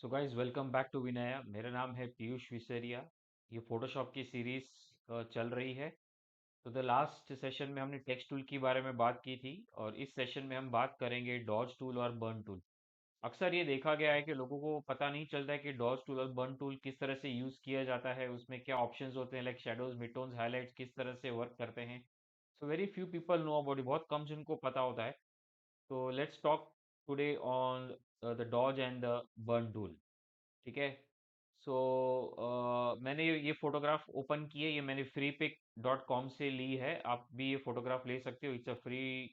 So guys welcome back to Vinaya. मेरा नाम है पीयूष विसरिया। ये फोटोशॉप की सीरीज चल रही है। तो द लास्ट सेशन में हमने टेक्स्ट टूल के बारे में बात की थी और इस सेशन में हम बात करेंगे डॉज टूल और बर्न टूल। अक्सर ये देखा गया है कि लोगों को पता नहीं चलता है कि डॉज टूल और बर्न टूल किस तरह से यूज किया जाता है, उसमें क्या ऑप्शंस होते हैं, लाइक शेडोज, मिडटोन्स, हाइलाइट्स किस तरह से वर्क करते हैं। So very few people know about, बहुत कम जिनको पता होता है। तो let's talk today on the dodge and the burn tool. ठीक है। सो मैंने ये फोटोग्राफ ओपन की है, ये मैंने freepik.com से ली है। आप भी ये फोटोग्राफ ले सकते हो। It's a free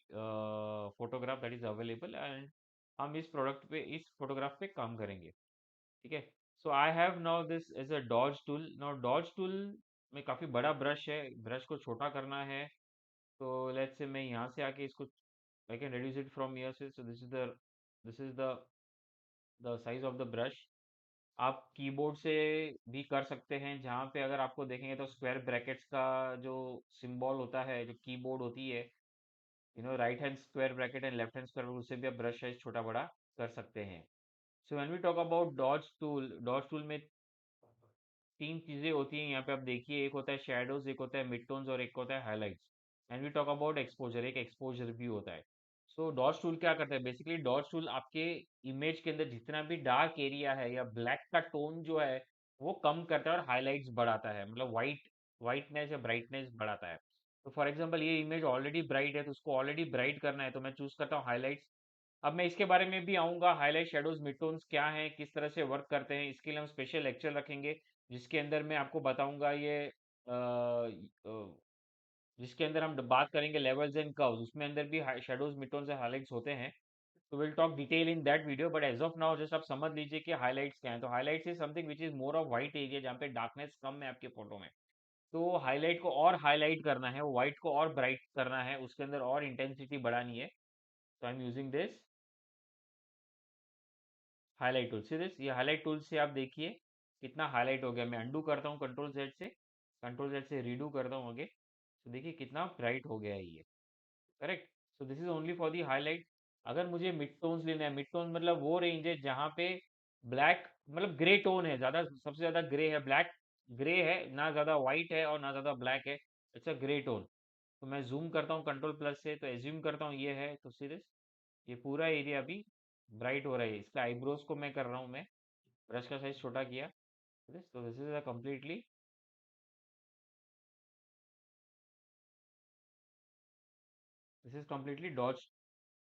photograph that is available and हम इस प्रोडक्ट पे, इस फोटोग्राफ पे काम करेंगे। ठीक है। So I have now this as a dodge tool. Now dodge tool में काफ़ी बड़ा ब्रश है, ब्रश को छोटा करना है। तो लेट्स से मैं यहाँ से आके इसको, I can reduce it from here से। So this is the size of the brush. आप कीबोर्ड से भी कर सकते हैं, जहाँ पे अगर आपको देखेंगे तो स्क्वायर ब्रैकेट्स का जो सिंबल होता है, जो कीबोर्ड होती है, right hand square bracket and left hand square, उससे भी आप ब्रश साइज छोटा बड़ा कर सकते हैं। So when we talk about dodge tool में तीन चीजें होती हैं यहाँ पे। आप देखिए, एक होता है शेडोज, एक होता है मिड टोन्स और एक होता है highlights. And we talk about exposure, एक एक्सपोजर भी होता है। सो डॉज टूल क्या करता है? बेसिकली डॉज टूल आपके इमेज के अंदर जितना भी डार्क एरिया है या ब्लैक का टोन जो है वो कम करता है और हाईलाइट्स बढ़ाता है, मतलब वाइटनेस या ब्राइटनेस बढ़ाता है। तो फॉर एग्जांपल ये इमेज ऑलरेडी ब्राइट है, तो उसको ऑलरेडी ब्राइट करना है, तो मैं चूज करता हूँ हाईलाइट्स। अब मैं इसके बारे में भी आऊंगा, हाईलाइट, शेडोज, मिडटोन्स क्या हैं, किस तरह से वर्क करते हैं। इसके लिए हम स्पेशल लेक्चर रखेंगे जिसके अंदर मैं आपको बताऊंगा ये जिसके अंदर हम बात करेंगे लेवल्स एंड कर्व्स, उसमें अंदर भी शेडोज, मिडटोन्स एंड हाइलाइट्स होते हैं। तो will talk detail in that video, but as of now just आप समझ लीजिए कि हाइलाइट्स क्या है। तो highlights is something which is more of white area, जहाँ पे डार्कनेस कम है आपके फोटो में। तो हाईलाइट को और हाईलाइट करना है, व्हाइट को और ब्राइट करना है, उसके अंदर और इंटेंसिटी बढ़ानी है। तो I am using this highlight tool. See this, ये हाईलाइट टूल से आप देखिए कितना हाईलाइट हो गया। मैं अंडू करता हूँ कंट्रोल जेड से रीडू करता हूँ आगे, तो देखिए कितना ब्राइट हो गया है ये। Correct. So this is only for the highlight. अगर मुझे मिड टोन्स लेना है, मिड टोन मतलब वो रेंज है जहाँ पे ब्लैक, मतलब ग्रे टोन है, ज्यादा, सबसे ज्यादा ग्रे है, ब्लैक ग्रे है, ना ज्यादा व्हाइट है और ना ज्यादा ब्लैक है। It's a grey tone. तो मैं जूम करता हूँ कंट्रोल प्लस से, तो एज्यूम करता हूँ ये है। तो सीरियस, ये पूरा एरिया अभी ब्राइट हो रहा है। इसका आईब्रोज को मैं कर रहा हूँ, मैं ब्रश का साइज छोटा किया। तो this is a completely,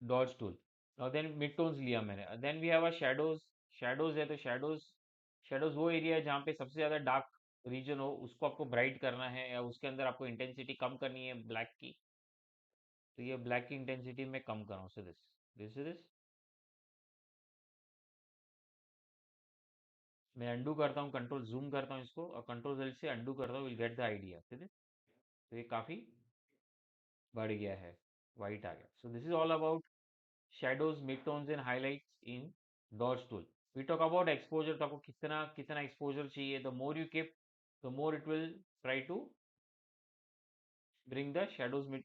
dodge tool. और देन मिड टोन्स लिया मैंने। Then we have a shadows. Shadows है तो शेडोज वो एरिया है जहाँ पे सबसे ज्यादा डार्क रीजन हो, उसको आपको ब्राइट करना है या उसके अंदर आपको इंटेंसिटी कम करनी है ब्लैक की। तो ये ब्लैक की इंटेंसिटी में कम कर रहा हूँ। सो दिस मैं अंडू करता हूँ, कंट्रोल जूम करता हूँ इसको और कंट्रोल जेड से अंडू करता हूँ, विल गेट द आइडिया। ठीक है। तो ये काफी बढ़ गया है, वाइट आ गया। सो this is all about shadows, midtones and highlights in dodge tool. We talk about exposure, तो आपको कितना कितना exposure चाहिए। The more you keep, the more it will try to bring the shadows mid,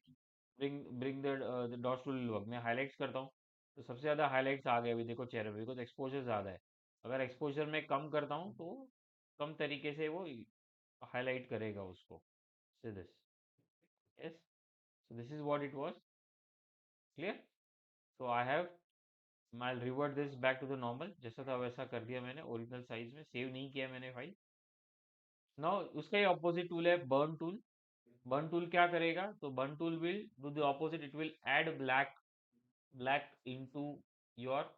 bring the dodge tool will work। मैं highlights करता हूँ तो सबसे ज़्यादा highlights आ गए अभी देखो चेहरे पे, बिकॉज exposure ज़्यादा है। अगर exposure में कम करता हूँ तो कम तरीके से वो highlight करेगा उसको। See this, yes, so this is what it was, clear? So I have, मैं revert this back to the normal, जैसा था वैसा कर दिया मैंने, ओरिजिनल साइज में सेव नहीं किया मैंने फाइल। नाउ उसका ही ऑपोजिट टूल है बर्न टूल। बर्न टूल क्या करेगा? तो burn tool will do the opposite, it will add black, black into your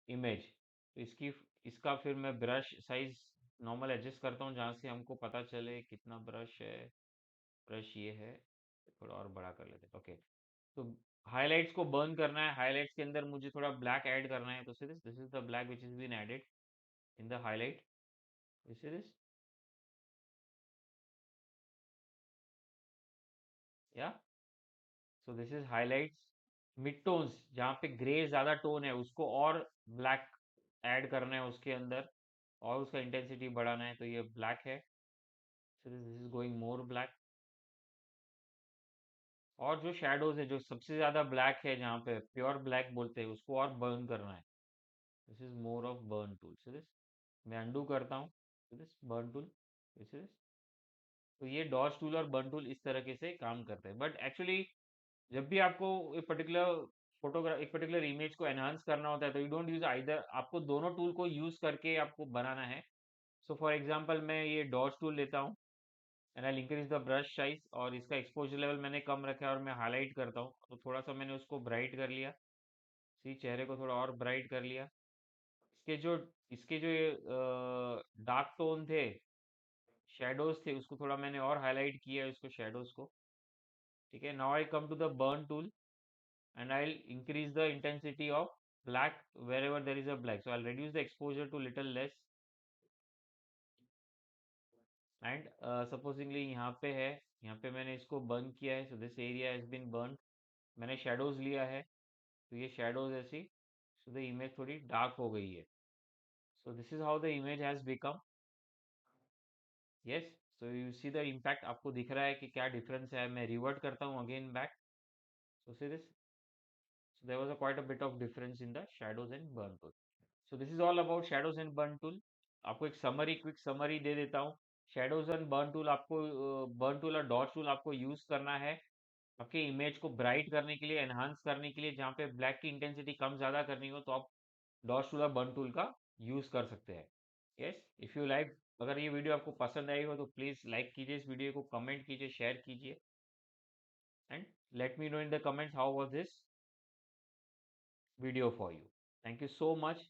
image. तो इसका फिर मैं ब्रश साइज नॉर्मल एडजस्ट करता हूँ, जहाँ से हमको पता चले कितना ब्रश है। ब्रश ये है, थोड़ा और बड़ा कर लेते हैं। ओके। तो हाइलाइट्स को बर्न करना है, हाइलाइट्स के अंदर मुझे थोड़ा ब्लैक ऐड करना है। तो this is the black which is been added in the highlight. You see this? Yeah. So this is highlights. Mid tones, जहाँ पे ग्रे ज्यादा टोन है उसको और ब्लैक ऐड करना है उसके अंदर और उसका इंटेंसिटी बढ़ाना है, तो ये ब्लैक है। सो this is going more black. और जो शेडोज है, जो सबसे ज्यादा ब्लैक है, जहाँ पे प्योर ब्लैक बोलते हैं, उसको और बर्न करना है। This is more of burn tool, see this. मैं अंडू करता हूँ, see this burn tool, this is. तो ये डॉज टूल और बर्न टूल इस तरीके से काम करते हैं, बट एक्चुअली जब भी आपको एक पर्टिकुलर फोटोग्राफ, एक पर्टिकुलर इमेज को एनहांस करना होता है, तो यू डोंट यूज आइदर, आपको दोनों टूल को यूज करके आपको बनाना है। सो फॉर एग्जांपल मैं ये डॉज टूल लेता हूँ and I increase the brush size, और इसका एक्सपोजर लेवल मैंने कम रखा है और मैं हाईलाइट करता हूँ, तो थोड़ा सा मैंने उसको ब्राइट कर लिया। सी, चेहरे को थोड़ा और ब्राइट कर लिया। इसके जो इसके जो डार्क टोन थे, शेडोज थे, उसको थोड़ा मैंने और हाईलाइट किया है, उसको शेडोज को। ठीक है, now I come to the burn tool and I'll increase the intensity of black wherever there is a black. So I'll reduce the exposure to little less, and supposingly यहाँ पे है, यहाँ पे मैंने इसको बर्न किया है, so this area has been burned. मैंने shadows लिया है, तो ये shadows ऐसी, so the image थोड़ी dark हो गई है. So this is how the image has become. Yes, so you see the impact, आपको दिख रहा है कि क्या difference है. मैं revert करता हूँ again back. So see this. So there was a quite a bit of difference in the shadows and burn tool. So this is all about shadows and burn tool. आपको एक summary, quick summary दे देता हूँ। Shadows and burn tool आपको, burn tool और dot tool आपको use करना है आपके इमेज को ब्राइट करने के लिए, एनहांस करने के लिए। जहाँ पे ब्लैक की इंटेंसिटी कम ज्यादा करनी हो, तो आप डॉट टूल और बर्न टूल का यूज कर सकते हैं। यस, इफ यू लाइक, अगर ये वीडियो आपको पसंद आई हो तो प्लीज लाइक कीजिए इस वीडियो को, कमेंट कीजिए, शेयर कीजिए, and let me know in the comments how was this video for you. Thank you so much.